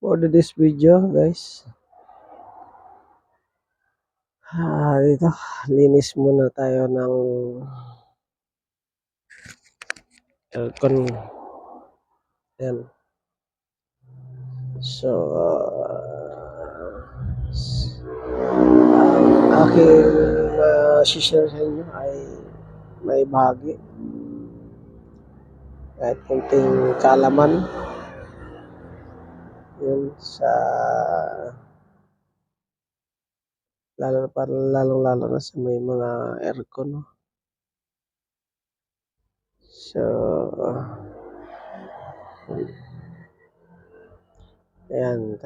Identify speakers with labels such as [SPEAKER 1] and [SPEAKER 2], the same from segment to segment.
[SPEAKER 1] For this video guys, dito linis muna tayo ng aircon. Yan. So, aking share sa inyo ay may bahagi kahit kunting kaalaman yun sa lalong-lalo na sa may mga aircon, no? So, ayan,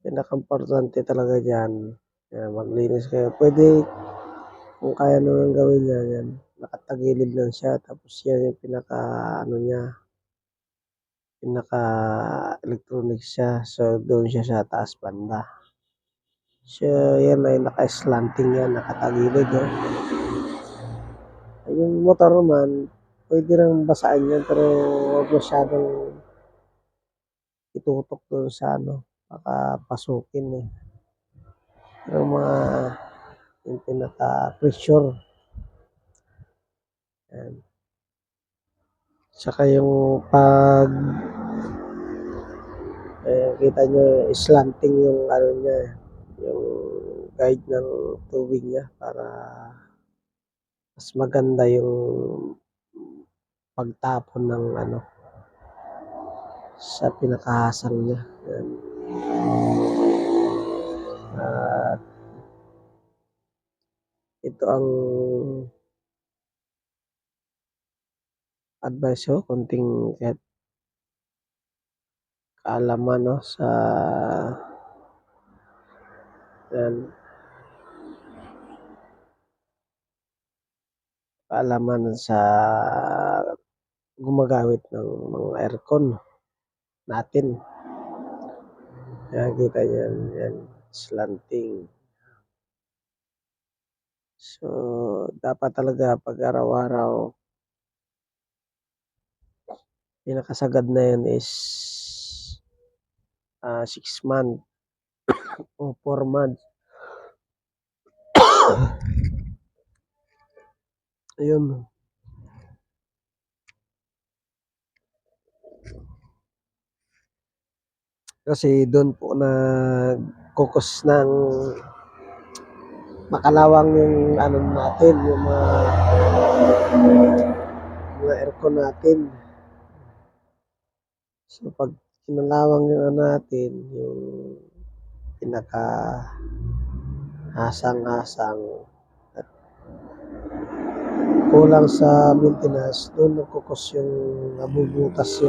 [SPEAKER 1] pinaka-importante talaga dyan, maglinis kayo. Pwede, kung kaya naman gawin niya, yan, nakatagilid lang siya, tapos yan yung pinaka-electronic siya. So, doon siya sa taas banda. So, yan ay naka-slanting yan, nakatagilid, eh. Yung motor naman, pwede nang basaan yan, pero huwag masyadong itutok doon sa baka pasukin, eh. Pero yung pinaka-pressure. Yan. Saka yung kita nyo, slanting yung niya, yung guide ng tubig niya para mas maganda yung pagtapon ng sa pinakahasang niya. Yan. At ito ang advice ko, konting kaalaman, no, sa yan, kaalaman sa gumagamit ng mga aircon natin. Yan, kita yan, slanting. So, dapat talaga pag araw-araw, pinakasagad na yan is 6 months o 4 months. Ayun. Kasi doon po nagkukos ng makalawang yung natin, yung mga aircon natin. So, pag kinalawang yung natin, yung pinaka-hasang at kulang sa maintenance, doon nagkukos yung nabubutas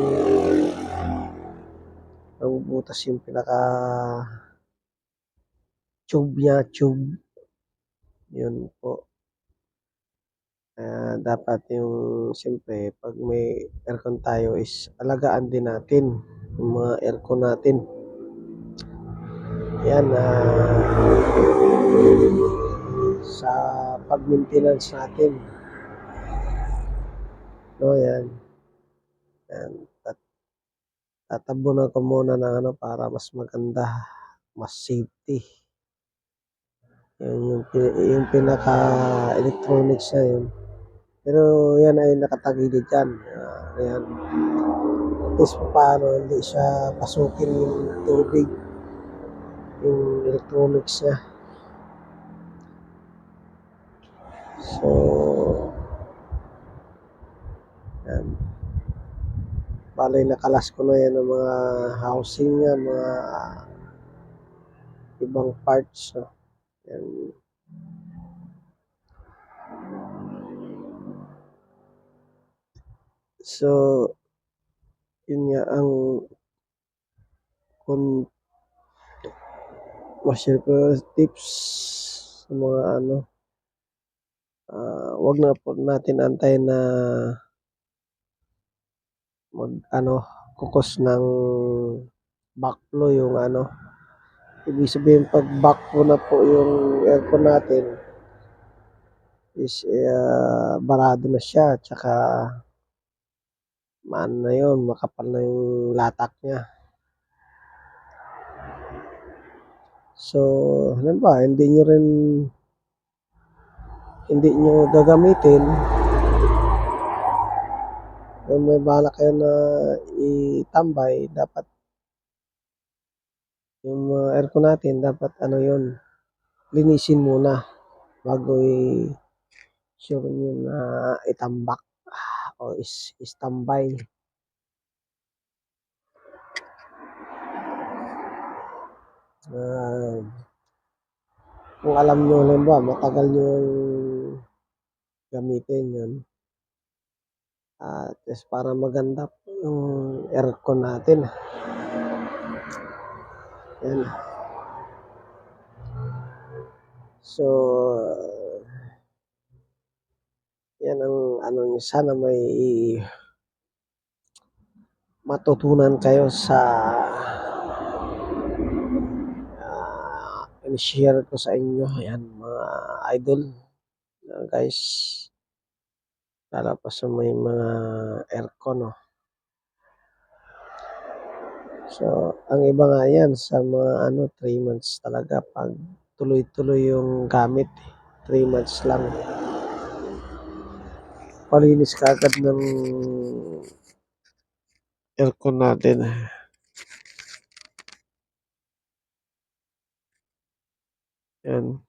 [SPEAKER 1] yung pinaka-tube. Yun po. Dapat yung siyempre pag may aircon tayo is alagaan din natin yung mga aircon natin. Yan, sa pag-maintenance natin. No, yan. Tatabunan ko muna ng para mas maganda, mas safety. Yan yung pinaka-electronics na yun. Pero yan ay nakatagilid yan. Ayan. At least paano hindi siya pasukin yung tubig, yung electronics niya. So, yan. Balay nakalas ko na yan ng mga housing niya, mga ibang parts. No? Yan. So, yun nga ang kung ma-share ko tips sa mga wag na po natin antayin na kukos ng backflow yung ibig sabihin pag backflow na po yung aircon natin is barado na siya, tsaka maano na yun, makapal na yung latak niya. So, halimbawa, hindi nyo gagamitin, kung may balak kayo na itambay, dapat yung mga aircon natin, dapat yun, linisin muna bago sure nyo na itambak o istambay. Kung alam nyo, halimbawa, matagal nyo gamitin yun, at para maganda yung aircon natin. Yan. So, yan ang sana may matutunan kayo sa in-share ko sa inyo. Yan, mga idol, guys, lalo pa sa may mga aircon, no? So, ang iba nga yan sa mga 3 months talaga pag tuloy-tuloy yung gamit. 3 months lang. Palinis ka agad ng aircon natin. Yan.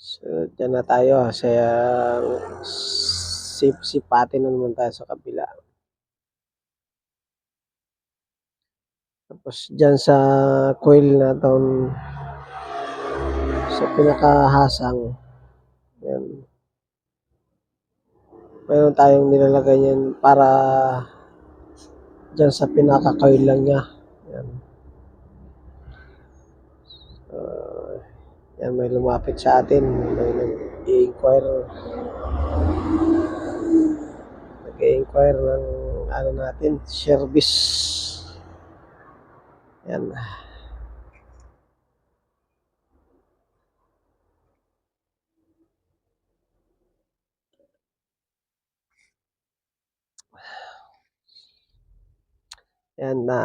[SPEAKER 1] So, dyan na tayo. Sipatin na naman tayo sa kabila. Tapos dyan sa coil na itong sa pinakahasang, yan, mayroon tayong nilalagay yan para dyan sa pinaka-coil lang niya. Yan. Yan, may lumapit sa atin, may nag-i-inquire ng natin, service. Yan. Yan na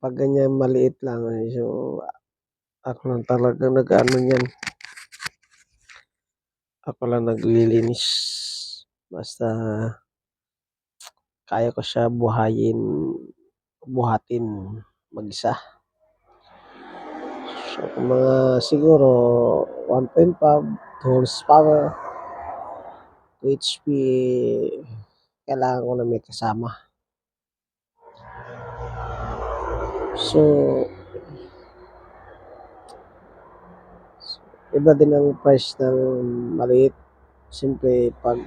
[SPEAKER 1] pag ganyan maliit lang, so ako lang talaga niyan. Ako lang naglilinis. Basta kaya ko siya buhatin mag-isa. So, mga siguro 1.5 horsepower, 2 HP, kailangan ko na may kasama. So, iba din ang price ng maliit. Siyempre, pag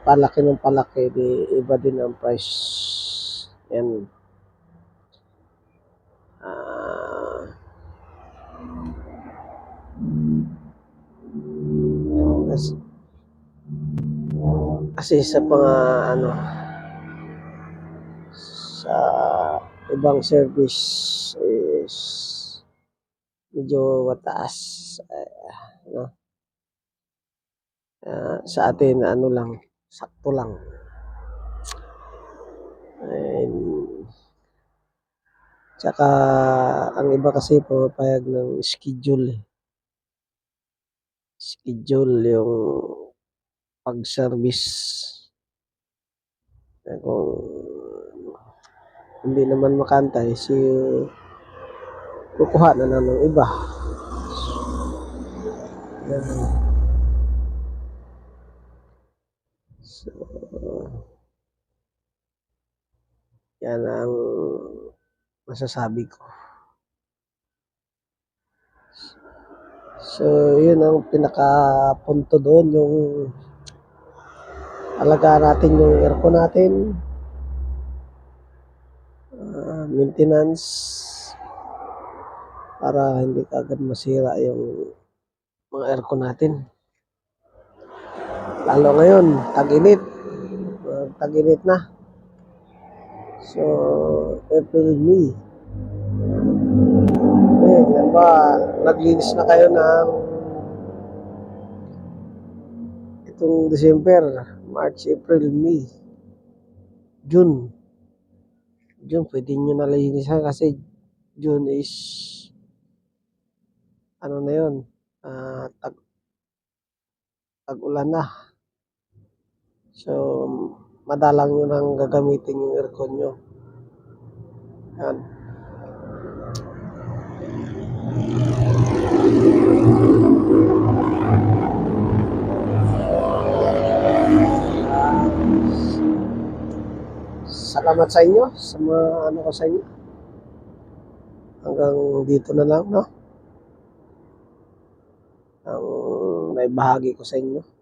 [SPEAKER 1] palaki ng palaki, iba din ang price. Yan. Kasi sa mga sa ibang service is medyo mataas. Sa atin lang, sakto lang. Tsaka ang iba kasi pumapayag ng schedule yung pag-service. Kung hindi naman makantay, kukuha na lang ng iba. So, yan ang masasabi ko. So, yun ang pinaka-punto doon, yung alagaan natin yung aircon natin, maintenance, para hindi agad masira yung mga aircon natin. Lalo ngayon, tag-init na. So, April, May. Yan ba, naglinis na kayo ng itong December, March, April, May, June. June, pwede nyo nalinisan kasi June is ano na yun, tag-ulan na. So, madalang nyo nang gagamitin yung aircon nyo. Yan. Salamat sa inyo, sa mga ano ko sa inyo. Hanggang dito na lang, no? Ang naibahagi ko sa inyo.